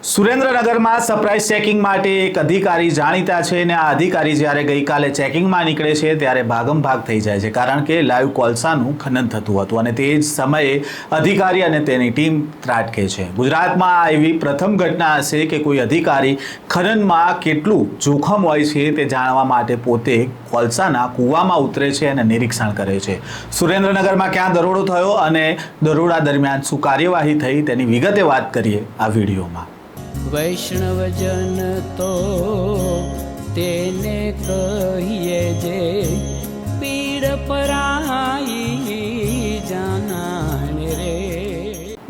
સુરેન્દ્રનગરમાં surprise checking માટે એક અધિકારી જાણીતા છે અને આ અધિકારી જ્યારે ગઈકાલે ચેકિંગમાં નીકળે છે ત્યારે ભાગમભાગ થઈ જાય છે, કારણ કે લાઈવ કોલસાનું ખનન થતું હતું અને તે જ સમયે અધિકારી અને તેની ટીમ ત્રાટકે છે. ગુજરાતમાં આ એવી પ્રથમ ઘટના હશે કે કોઈ અધિકારી ખનનમાં કેટલું જોખમ હોય છે તે જાણવા માટે પોતે કોલસાના કૂવામાં ઉતરે છે અને નિરીક્ષણ કરે છે. સુરેન્દ્રનગરમાં ક્યાં દરોડો થયો અને દરોડા દરમિયાન શું કાર્યવાહી થઈ તેની વિગતે વાત કરીએ આ વિડીયોમાં. વૈષ્ણવજન તો તેને કહીએ જે પીડ પરાઈ જાનાને રે.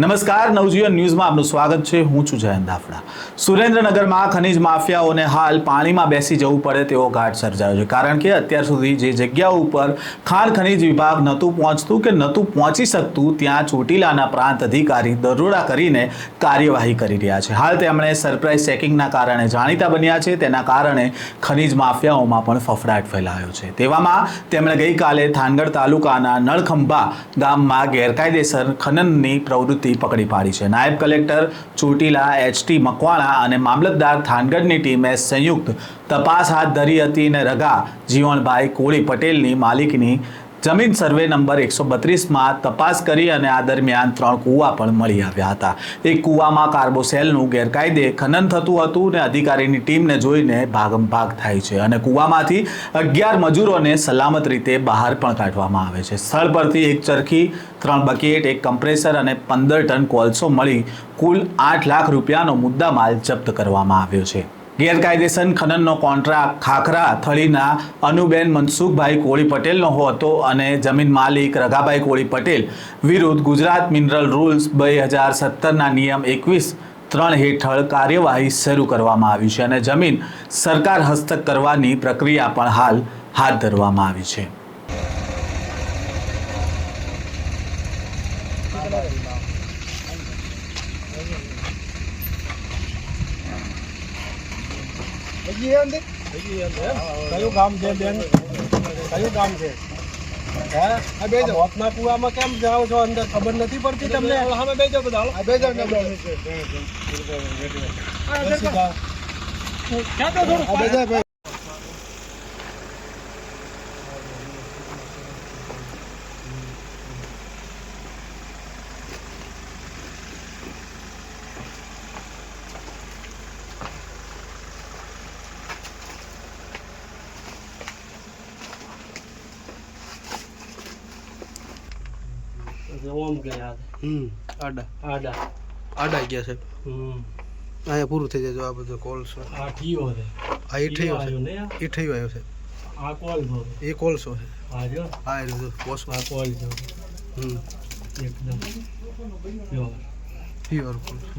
નમસ્કાર, નવજીવન ન્યૂઝમાં આપનું સ્વાગત છે. હું છું જયંત દાફડા. સુરેન્દ્રનગરમાં ખનીજ માફિયાઓને હાલ પાણીમાં બેસી જવું પડે તેવો ઘાટ સર્જાયો છે, કારણ કે અત્યાર સુધી જે જગ્યાઓ ઉપર ખાણ ખનીજ વિભાગ નહોતું પહોંચતું કે નહોતું પહોંચી શકતું ત્યાં ચોટીલાના પ્રાંત અધિકારી દરોડા કરીને કાર્યવાહી કરી રહ્યા છે. હાલ તેમણે સરપ્રાઇઝ ચેકિંગના કારણે જાણીતા બન્યા છે. તેના કારણે ખનીજ માફિયાઓમાં પણ ફફડાટ ફેલાયો છે. તેવામાં તેમણે ગઈકાલે થાનગઢ તાલુકાના નળખંભા ગામમાં ગેરકાયદેસર ખનનની પ્રવૃત્તિ પકડી પાડી છે. નાયબ કલેક્ટર ચોટીલા HT મકવાણા અને મામલતદાર થાનગઢની ટીમે સંયુક્ત તપાસ હાથ ધરી હતી અને રગા જીવણભાઈ કોળી પટેલની માલિકની જમીન સર્વે નંબર 132માં તપાસ કરી અને આ દરમિયાન 3 કૂવા પણ મળી આવ્યા હતા. એક કૂવામાં કાર્બોસેલનું ગેરકાયદે ખનન થતું હતું અને અધિકારીની ટીમને જોઈને ભાગમભાગ થાય છે અને કૂવામાંથી 11 મજૂરોને સલામત રીતે બહાર પણ કાઢવામાં આવે છે. સ્થળ પરથી એક ચરખી, 3 બકેટ, એક કમ્પ્રેસર અને 15 ટન કોલસો મળી કુલ 8 લાખ રૂપિયાનો મુદ્દામાલ જપ્ત કરવામાં આવ્યો છે. ગેરકાયદેસર ખનનનો કોન્ટ્રાક્ટ ખાખરા થળીના અનુબેન મનસુખભાઈ કોળી પટેલનો હતો અને જમીન માલિક રઘાભાઈ કોળી પટેલ વિરુદ્ધ ગુજરાત મિનરલ રૂલ્સ 2017ના નિયમ 21(3) હેઠળ કાર્યવાહી શરૂ કરવામાં આવી છે અને જમીન સરકાર હસ્તક કરવાની પ્રક્રિયા પણ હાલ હાથ ધરવામાં આવી છે. કયું ગામ છે બેન? કયું ગામ છે? મોતના કુવામાં કેમ જાઓ છો? અંદર ખબર નથી પડતી તમને? અમે બે જાઓ બધા. ઓમ ગયા આડા ગયા છે. અહીંયા પૂરું થઈ જાય. આ બધો કોલસો આ ઠીયો છે. આ એ ઠીયો છે. એ ઠીયો આવ્યો છે. આ કોલસો એ કોલસો છે. આ જો આ એ કોલસો. આ કોલસો એકદમ પ્યોર કોલસો.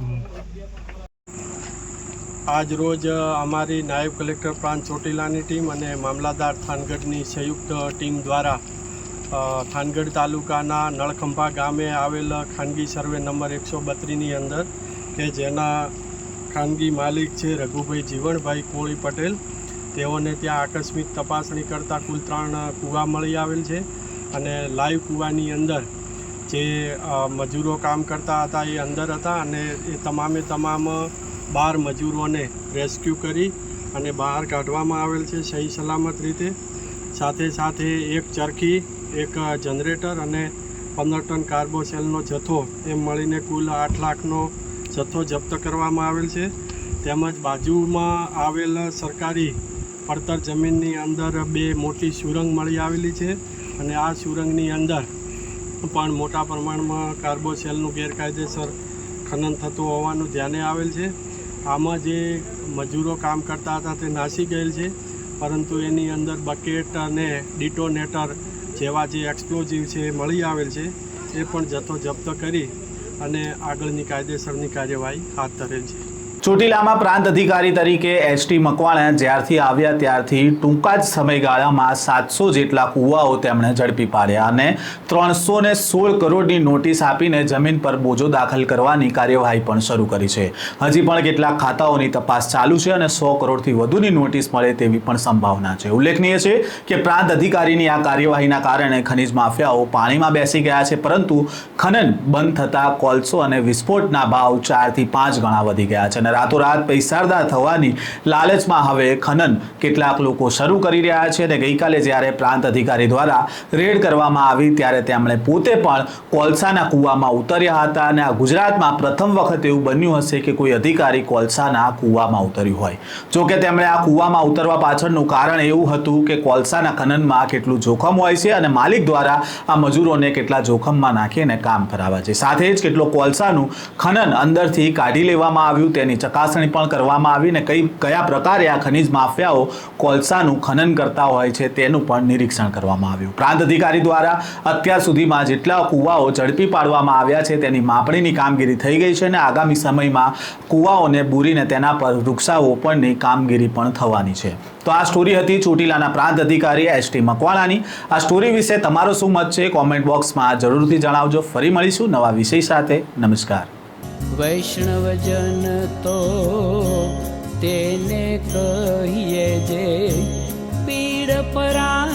આજ રોજ અમારી નાયબ કલેક્ટર પ્રાંત ચોટીલાની ટીમ અને મામલતદાર થાનગઢની સંયુક્ત ટીમ દ્વારા થાનગઢ તાલુકાના નળખંભા ગામે આવેલ ખાનગી સર્વે નંબર 132ની અંદર કે જેના ખાનગી માલિક છે રઘુભાઈ જીવણભાઈ કોળી પટેલ, તેઓને ત્યાં આકસ્મિક તપાસણી કરતાં કુલ 3 કૂવા મળી આવેલ છે અને લાઈવ કૂવાની અંદર જે મજૂરો કામ કરતા હતા એ અંદર હતા અને એ તમામે તમામ 12 મજૂરોને રેસ્ક્યુ કરી અને બહાર કાઢવામાં આવેલ છે સહી સલામત રીતે. સાથે સાથે એક ચરખી, એક જનરેટર અને 15 ટન કાર્બોસેલનો જથ્થો એમ મળીને કુલ 8 લાખનો જથ્થો જપ્ત કરવામાં આવેલ છે. તેમજ બાજુમાં આવેલ સરકારી પડતર જમીનની અંદર 2 મોટી સુરંગ મળી આવેલી છે અને આ સુરંગની અંદર પણ મોટા પ્રમાણમાં કાર્બોસેલનું ગેરકાયદેસર ખનન થતું હોવાનું ધ્યાને આવેલ છે. આમાં જે મજૂરો કામ કરતા હતા તે નાસી ગયેલ છે, પરંતુ એની અંદર બકેટ અને ડિટોનેટર જેવા જે એક્સપ્લોઝિવ છે એ મળી આવેલ છે. એ પણ જથ્થો જપ્ત કરી અને આગળની કાયદેસરની કાર્યવાહી હાથ ધરેલ છે. ચોટીલામાં પ્રાંત અધિકારી તરીકે એસટી મકવાણા જ્યારથી આવ્યા ત્યારથી ટૂંકા જ સમયગાળામાં 700 જેટલા કૂવાઓ તેમણે ઝડપી પાડ્યા અને 316 કરોડની નોટિસ આપીને જમીન પર બોજો દાખલ કરવાની કાર્યવાહી પણ શરૂ કરી છે. હજી પણ કેટલાક ખાતાઓની તપાસ ચાલુ છે અને 100 કરોડથી વધુની નોટિસ મળે તેવી પણ સંભાવના છે. ઉલ્લેખનીય છે કે પ્રાંત અધિકારીની આ કાર્યવાહીના કારણે ખનીજ માફિયાઓ પાણીમાં બેસી ગયા છે, પરંતુ ખનન બંધ થતા કોલસો અને વિસ્ફોટના ભાવ 4 થી 5 ગણા વધી ગયા છે અને રાતોરાત પૈસાદાર થવાની લાલચમાં હવે ખનન કેટલાક લોકો શરૂ કરી રહ્યા છે. અને ગઈકાલે જ્યારે પ્રાંત અધિકારી દ્વારા રેડ કરવામાં આવી ત્યારે તેમણે પોતે પણ કોલસાના કૂવામાં ઉતર્યા હતા અને આ ગુજરાતમાં પ્રથમ વખત એવું બન્યું હશે કે કોઈ અધિકારી કોલસાના કૂવામાં ઉતર્યું હોય. જોકે તેમણે આ કૂવામાં ઉતરવા પાછળનું કારણ એવું હતું કે કોલસાના ખનનમાં કેટલું જોખમ હોય છે અને માલિક દ્વારા આ મજૂરોને કેટલા જોખમમાં નાખીને કામ કરાવે છે. સાથે જ કેટલો કોલસાનું ખનન અંદરથી કાઢી લેવામાં આવ્યું તેની ચકાસણી પણ કરવામાં આવી ને કયા પ્રકારે આ ખનીજ માફિયાઓ કોલસાનું ખનન કરતા હોય છે તેનું પણ નિરીક્ષણ કરવામાં આવ્યું. પ્રાંત અધિકારી દ્વારા અત્યાર સુધીમાં જેટલા કૂવાઓ ઝડપી પાડવામાં આવ્યા છે તેની માપણીની કામગીરી થઈ ગઈ છે અને આગામી સમયમાં કૂવાઓને બૂરીને તેના પર વૃક્ષારોપણની કામગીરી પણ થવાની છે. તો આ સ્ટોરી હતી ચોટીલાના પ્રાંત અધિકારી એસટી મકવાણાની. આ સ્ટોરી વિશે તમારો શું મત છે કોમેન્ટ બોક્સમાં જરૂરથી જણાવજો. ફરી મળીશું નવા વિષય સાથે. નમસ્કાર. વૈષ્ણવજન તો તેને કહીએ જે પીડ પરા